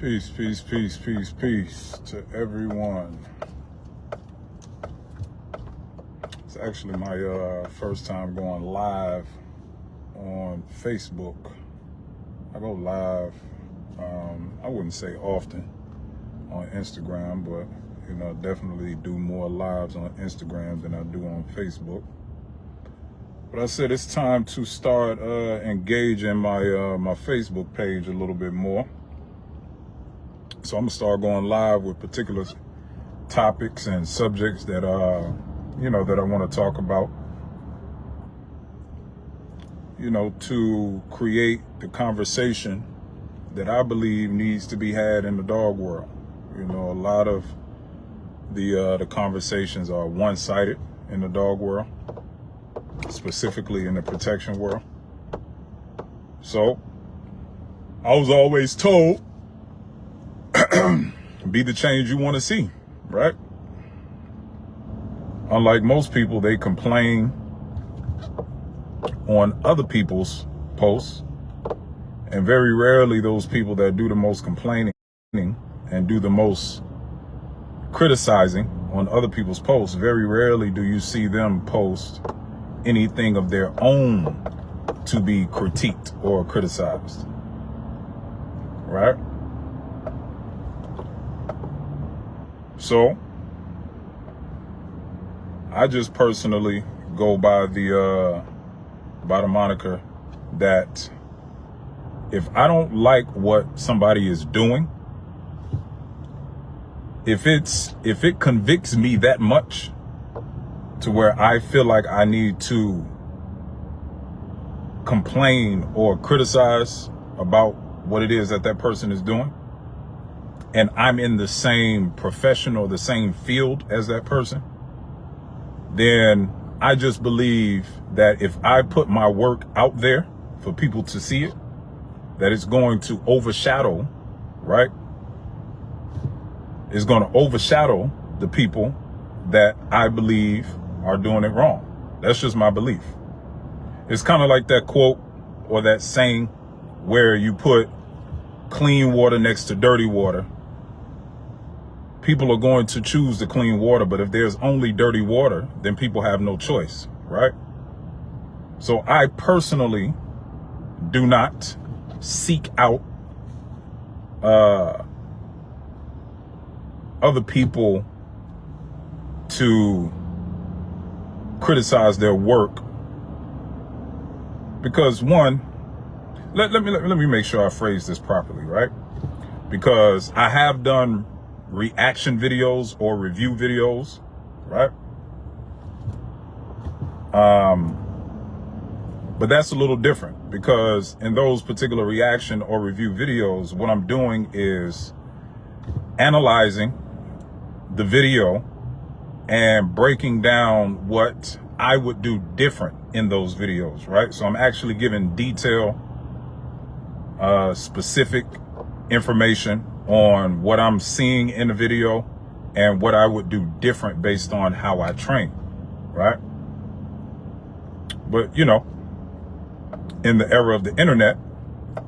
Peace, peace, peace, peace, peace to everyone. It's actually my first time going live on Facebook. I go live, I wouldn't say often on Instagram, but definitely do more lives on Instagram than I do on Facebook. But I said it's time to start engaging my Facebook page a little bit more. So I'm gonna start going live with particular topics and subjects that that I want to talk about. To create the conversation that I believe needs to be had in the dog world. A lot of the conversations are one-sided in the dog world, specifically in the protection world. So I was always told, be the change you want to see, right? Unlike most people, they complain on other people's posts, and very rarely those people that do the most complaining and do the most criticizing on other people's posts, very rarely do you see them post anything of their own to be critiqued or criticized, right? So I just personally go by the moniker that if I don't like what somebody is doing, if it convicts me that much to where I feel like I need to complain or criticize about what it is that person is doing, and I'm in the same profession or the same field as that person, then I just believe that if I put my work out there for people to see it, that it's going to overshadow, right? It's going to overshadow the people that I believe are doing it wrong. That's just my belief. It's kind of like that quote or that saying where you put clean water next to dirty water. People are going to choose the clean water, but if there's only dirty water, then people have no choice, right? So I personally do not seek out other people to criticize their work, because one, let me make sure I phrase this properly, right? Because I have done reaction videos or review videos, right? But that's a little different, because in those particular reaction or review videos, what I'm doing is analyzing the video and breaking down what I would do different in those videos, right? So I'm actually giving detail, specific information on what I'm seeing in the video and what I would do different based on how I train, right? But in the era of the internet,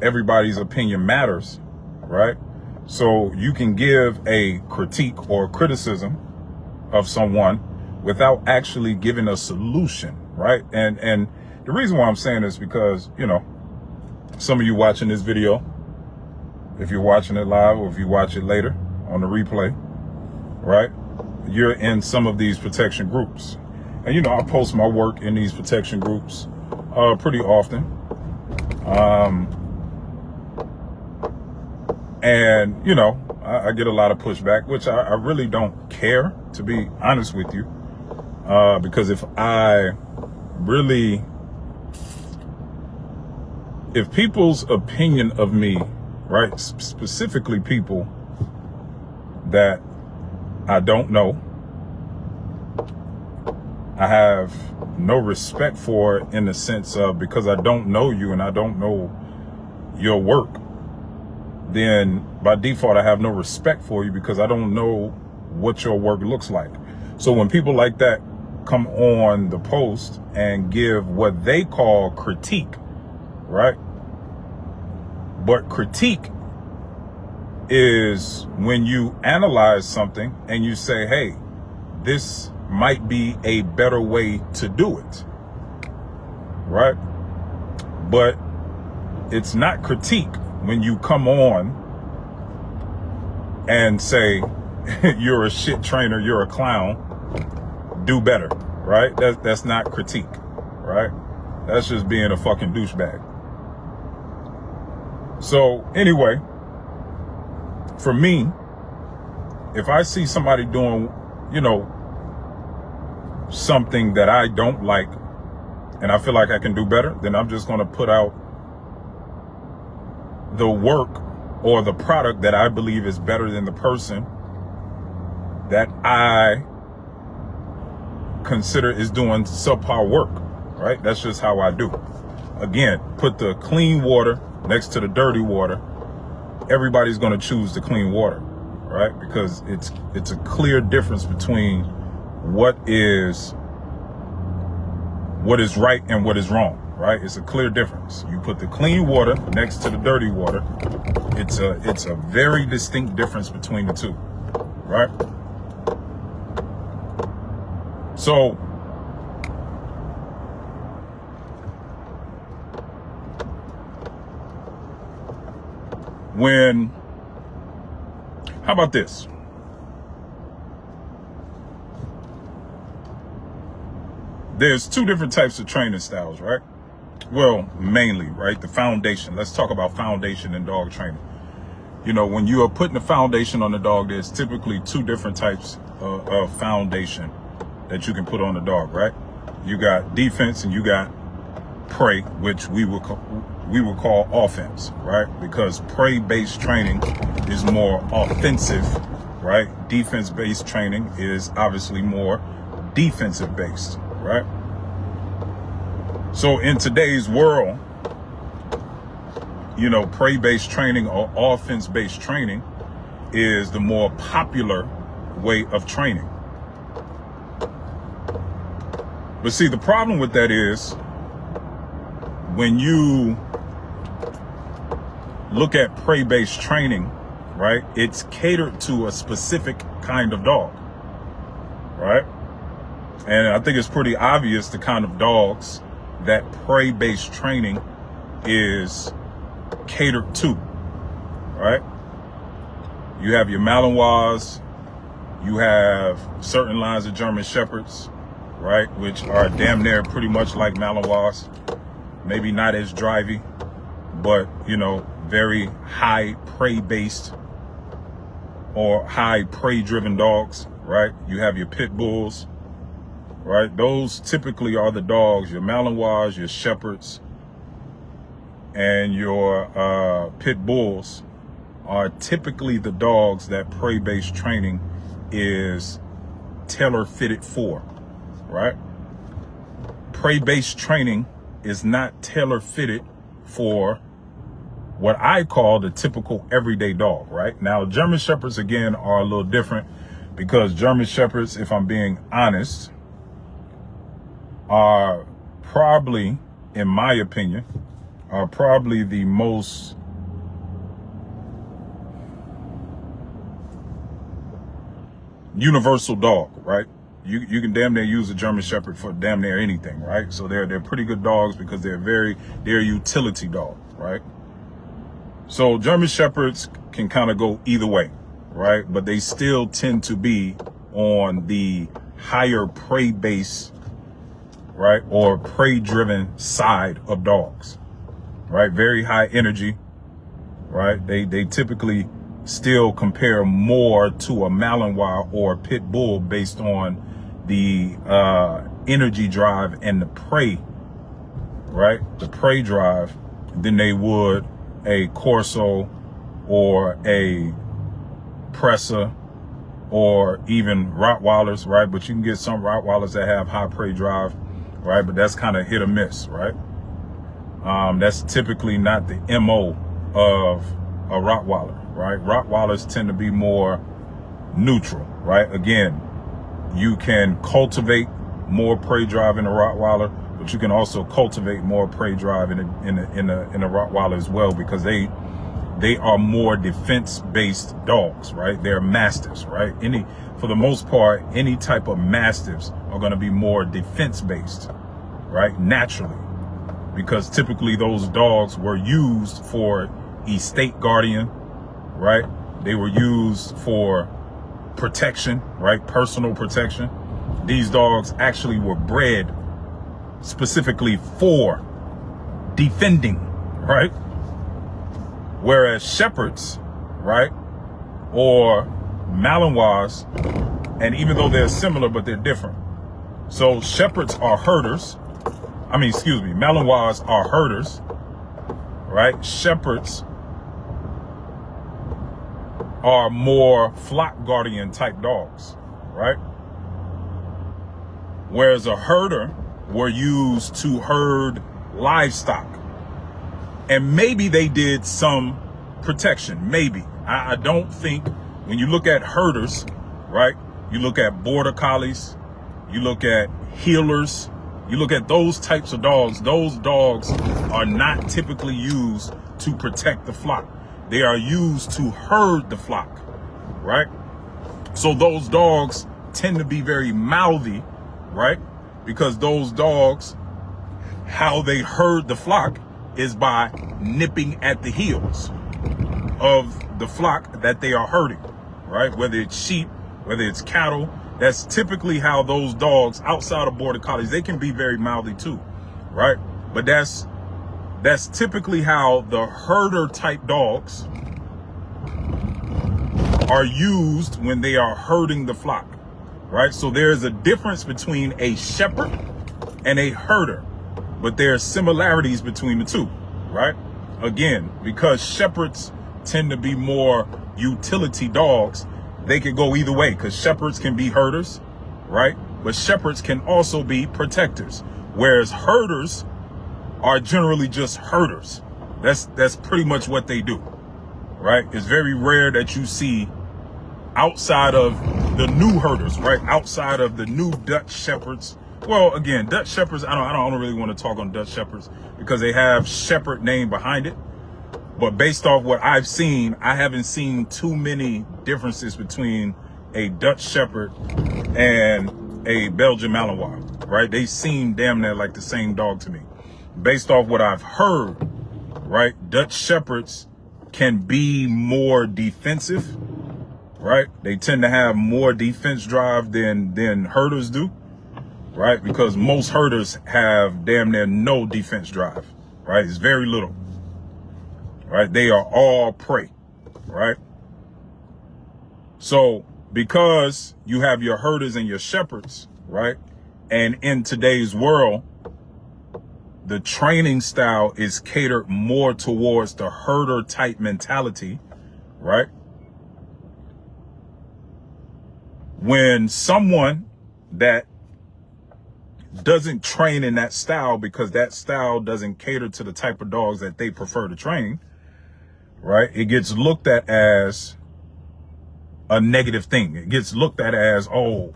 everybody's opinion matters, right? So you can give a critique or criticism of someone without actually giving a solution, right? And the reason why I'm saying this is because, some of you watching this video, if you're watching it live or if you watch it later on the replay, right, you're in some of these protection groups. And, I post my work in these protection groups pretty often. And, I get a lot of pushback, which I really don't care, to be honest with you, because if people's opinion of me, right, specifically people that I don't know, I have no respect for, in the sense of, because I don't know you and I don't know your work, then by default I have no respect for you because I don't know what your work looks like. So when people like that come on the post and give what they call critique, right? But critique is when you analyze something and you say, hey, this might be a better way to do it, right? But it's not critique when you come on and say, you're a shit trainer, you're a clown, do better, right? That's not critique, right? That's just being a fucking douchebag. So anyway, for me, if I see somebody doing, you know, something that I don't like and I feel like I can do better, then I'm just going to put out the work or the product that I believe is better than the person that I consider is doing subpar work, right? That's just how I do. Again, put the clean water next to the dirty water. Everybody's going to choose the clean water, right? Because it's a clear difference between what is right and what is wrong, right? It's a clear difference. You put the clean water next to the dirty water. It's a very distinct difference between the two, right? So how about this? There's two different types of training styles, right? Well, mainly, right? The foundation. Let's talk about foundation in dog training. You know, when you are putting the foundation on the dog, there's typically two different types of foundation that you can put on the dog, right? You got defense and you got prey, which we will call offense, right? Because prey-based training is more offensive, right? Defense-based training is obviously more defensive-based, right? So in today's world, you know, prey-based training or offense-based training is the more popular way of training. But see, the problem with that is when you look at prey-based training, right, it's catered to a specific kind of dog, right? And I think it's pretty obvious the kind of dogs that prey-based training is catered to, right? You have your Malinois, you have certain lines of German Shepherds, right, which are damn near pretty much like Malinois, maybe not as drivey, but, you know, very high prey-based or high prey-driven dogs, right? You have your pit bulls, right? Those typically are the dogs, your Malinois, your Shepherds, and your pit bulls are typically the dogs that prey-based training is tailor-fitted for, right? Prey-based training is not tailor-fitted for what I call the typical everyday dog, right? Now, German Shepherds, again, are a little different because German Shepherds, if I'm being honest, are probably, in my opinion, are probably the most universal dog, right? You can damn near use a German Shepherd for damn near anything, right? So they're pretty good dogs because they're a utility dog, right? So German Shepherds can kind of go either way, right? But they still tend to be on the higher prey base, right? Or prey driven side of dogs, right? Very high energy, right? They typically still compare more to a Malinois or a pit bull based on the energy drive and the prey, right? The prey drive, than they would a Corso or a Presa or even Rottweilers, right? But you can get some Rottweilers that have high prey drive, right? But that's kind of hit or miss, right? That's typically not the MO of a Rottweiler, right? Rottweilers tend to be more neutral, right? Again, you can cultivate more prey drive in a Rottweiler, but you can also cultivate more prey drive in a Rottweiler as well, because they they are more defense-based dogs, right? They're mastiffs, right? For the most part, any type of mastiffs are going to be more defense-based, right? Naturally, because typically those dogs were used for estate guardian, right? They were used for protection, right? Personal protection. These dogs actually were bred specifically for defending, right? Whereas shepherds, right, or Malinois, and even though they're similar, but they're different. So shepherds are herders. Malinois are herders, right? Shepherds are more flock guardian type dogs, right? Whereas a herder were used to herd livestock. And maybe they did some protection, maybe. I don't think, when you look at herders, right, you look at border collies, you look at healers, you look at those types of dogs, those dogs are not typically used to protect the flock. They are used to herd the flock, right? So those dogs tend to be very mouthy, right? Because those dogs, how they herd the flock is by nipping at the heels of the flock that they are herding, right? Whether it's sheep, whether it's cattle, that's typically how those dogs outside of border collies, they can be very mouthy too, right? But that's typically how the herder type dogs are used when they are herding the flock, right? So there's a difference between a shepherd and a herder, but there are similarities between the two, right? Again, because shepherds tend to be more utility dogs, they could go either way, because shepherds can be herders, right? But shepherds can also be protectors, whereas herders are generally just herders. That's pretty much what they do, right? It's very rare that you see outside of the new herders, right? Outside of the new Dutch shepherds. Well, again, Dutch shepherds, I don't really want to talk on Dutch shepherds because they have shepherd name behind it. But based off what I've seen, I haven't seen too many differences between a Dutch shepherd and a Belgian Malinois, right? They seem damn near like the same dog to me. Based off what I've heard, right? Dutch shepherds can be more defensive, right? They tend to have more defense drive than herders do, right? Because most herders have damn near no defense drive, right? It's very little, right? They are all prey, right? So because you have your herders and your shepherds, right? And in today's world, the training style is catered more towards the herder type mentality, right? When someone that doesn't train in that style because that style doesn't cater to the type of dogs that they prefer to train, right? It gets looked at as a negative thing. It gets looked at as, oh,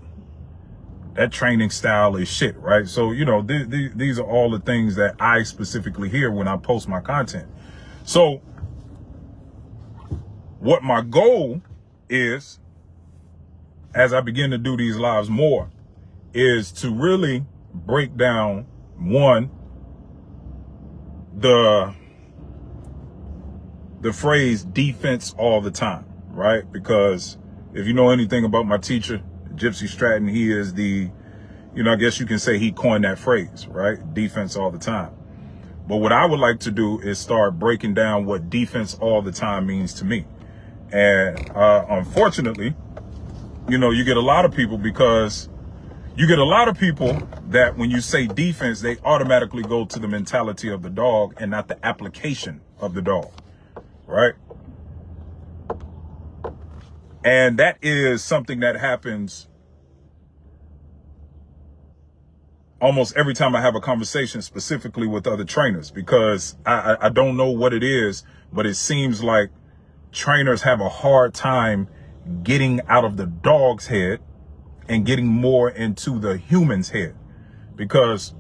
that training style is shit, right? So, you know, these are all the things that I specifically hear when I post my content. So what my goal is, as I begin to do these lives more, is to really break down, one, the phrase defense all the time, right? Because if you know anything about my teacher, Gypsy Stratton, he is the, you know, I guess you can say he coined that phrase, right? Defense all the time. But what I would like to do is start breaking down what defense all the time means to me. And unfortunately, you know, you get a lot of people that when you say defense, they automatically go to the mentality of the dog and not the application of the dog, right? And that is something that happens almost every time I have a conversation, specifically with other trainers, because I don't know what it is, but it seems like trainers have a hard time getting out of the dog's head and getting more into the human's head. Because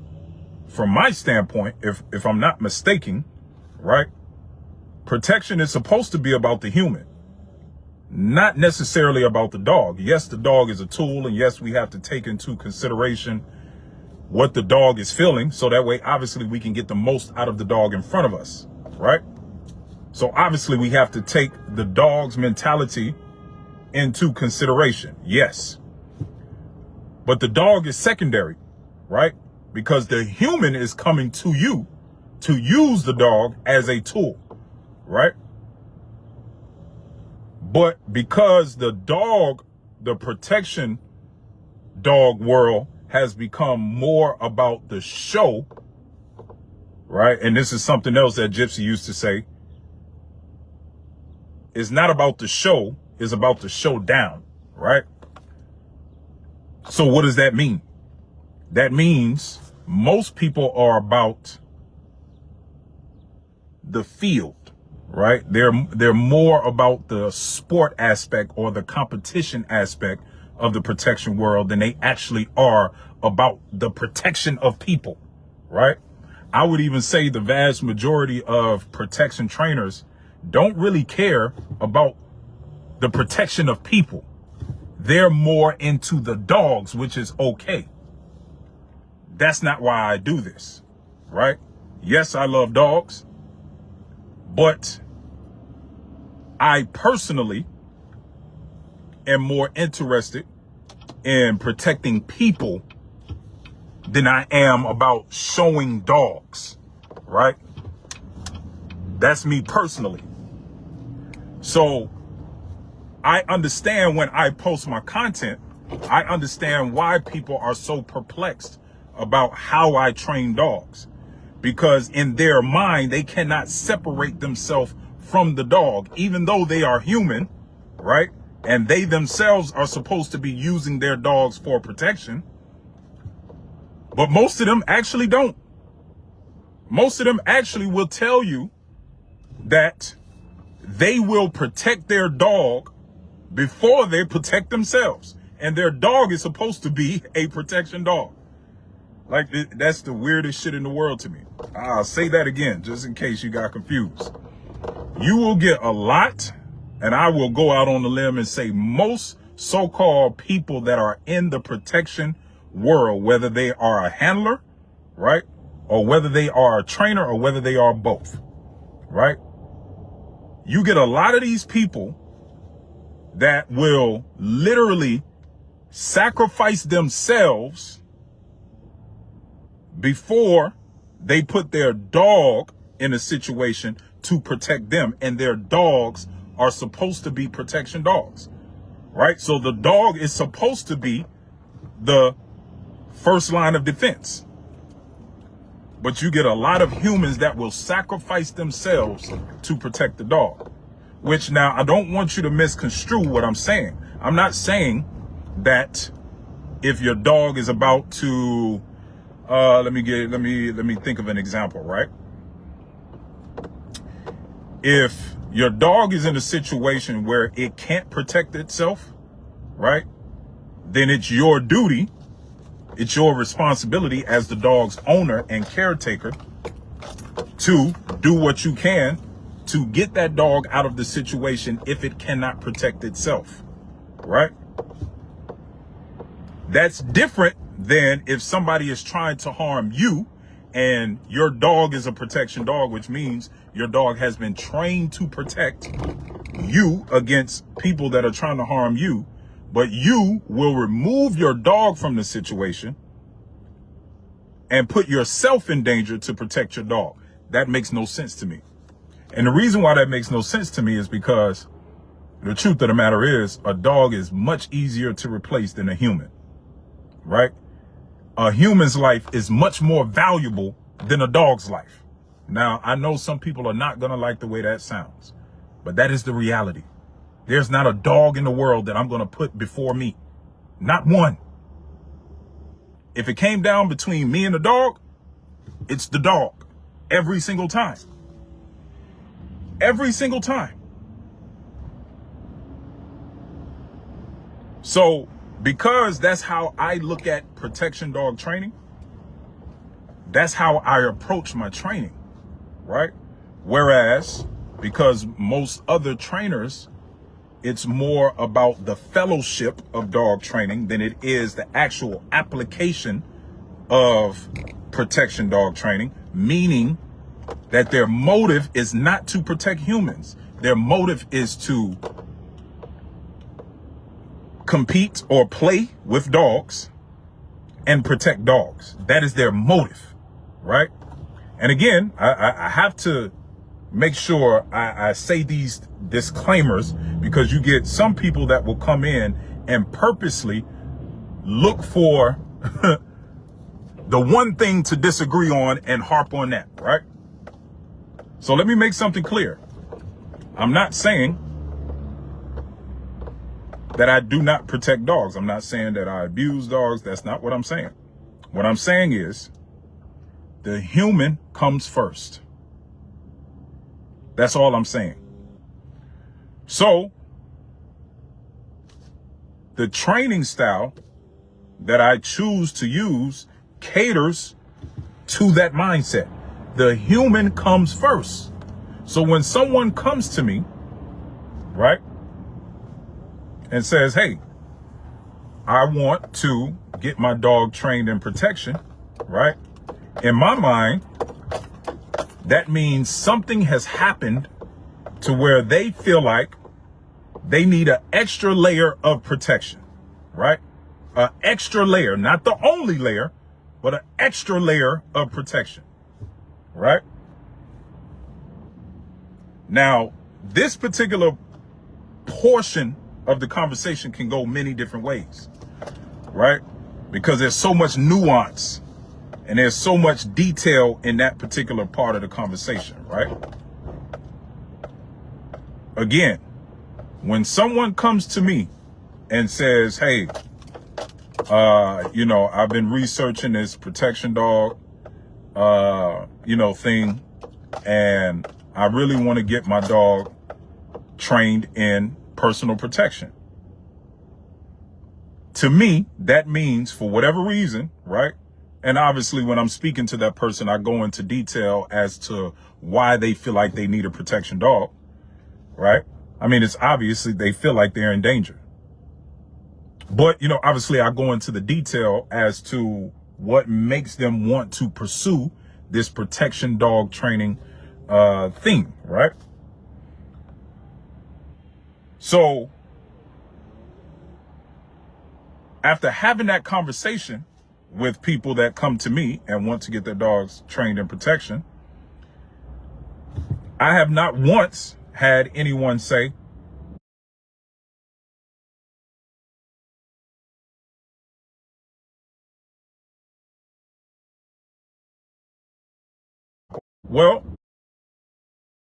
from my standpoint, if I'm not mistaken, right, protection is supposed to be about the human, not necessarily about the dog. Yes, the dog is a tool, and yes, we have to take into consideration what the dog is feeling, so that way, obviously, we can get the most out of the dog in front of us, right? So obviously, we have to take the dog's mentality into consideration, yes. But the dog is secondary, right? Because the human is coming to you to use the dog as a tool, right? But because the dog, the protection dog world has become more about the show, right? And this is something else that Gypsy used to say. It's not about the show, it's about the showdown, right? So what does that mean? That means most people are about the field, right? They're more about the sport aspect or the competition aspect of the protection world than they actually are about the protection of people, right? I would even say the vast majority of protection trainers don't really care about the protection of people. They're more into the dogs, which is okay. That's not why I do this, right? Yes, I love dogs, but I personally am more interested in protecting people than I am about showing dogs, right? That's me personally. So I understand when I post my content, I understand why people are so perplexed about how I train dogs, because in their mind, they cannot separate themselves from the dog, even though they are human, right? And they themselves are supposed to be using their dogs for protection. But most of them actually don't. Most of them actually will tell you that they will protect their dog before they protect themselves. And their dog is supposed to be a protection dog. Like, that's the weirdest shit in the world to me. I'll say that again, just in case you got confused. You will get a lot, and I will go out on the limb and say most so-called people that are in the protection world, whether they are a handler, right? Or whether they are a trainer, or whether they are both, right? You get a lot of these people that will literally sacrifice themselves before they put their dog in a situation to protect them. And their dogs are supposed to be protection dogs, right? So the dog is supposed to be the first line of defense. But you get a lot of humans that will sacrifice themselves to protect the dog, which, now, I don't want you to misconstrue what I'm saying. I'm not saying that if your dog is about to, let me think of an example, right? If your dog is in a situation where it can't protect itself, right? Then it's your duty, it's your responsibility as the dog's owner and caretaker to do what you can to get that dog out of the situation if it cannot protect itself, right? That's different than if somebody is trying to harm you and your dog is a protection dog, which means your dog has been trained to protect you against people that are trying to harm you, but you will remove your dog from the situation and put yourself in danger to protect your dog. That makes no sense to me. And the reason why that makes no sense to me is because the truth of the matter is a dog is much easier to replace than a human, right? A human's life is much more valuable than a dog's life. Now, I know some people are not going to like the way that sounds, but that is the reality. There's not a dog in the world that I'm going to put before me. Not one. If it came down between me and the dog, it's the dog every single time. Every single time. So, because that's how I look at protection dog training, that's how I approach my training, right? Whereas because most other trainers, it's more about the fellowship of dog training than it is the actual application of protection dog training, meaning that their motive is not to protect humans. Their motive is to compete or play with dogs and protect dogs. That is their motive, right? And again, I have to make sure I say these disclaimers, because you get some people that will come in and purposely look for the one thing to disagree on and harp on that, right? So let me make something clear. I'm not saying that I do not protect dogs. I'm not saying that I abuse dogs. That's not what I'm saying. What I'm saying is the human comes first. That's all I'm saying. So the training style that I choose to use caters to that mindset. The human comes first. So when someone comes to me, right, and says, hey, I want to get my dog trained in protection, right? In my mind, that means something has happened to where they feel like they need an extra layer of protection, right? An extra layer, not the only layer, but an extra layer of protection, right? Now, this particular portion of the conversation can go many different ways, right? Because there's so much nuance and there's so much detail in that particular part of the conversation, right? Again, when someone comes to me and says, hey, I've been researching this protection dog, thing, and I really want to get my dog trained in personal protection. To me, that means, for whatever reason, right? And obviously when I'm speaking to that person, I go into detail as to why they feel like they need a protection dog, right? I mean, it's obviously they feel like they're in danger. But, obviously I go into the detail as to what makes them want to pursue this protection dog training thing, right? So after having that conversation with people that come to me and want to get their dogs trained in protection, I have not once had anyone say, well,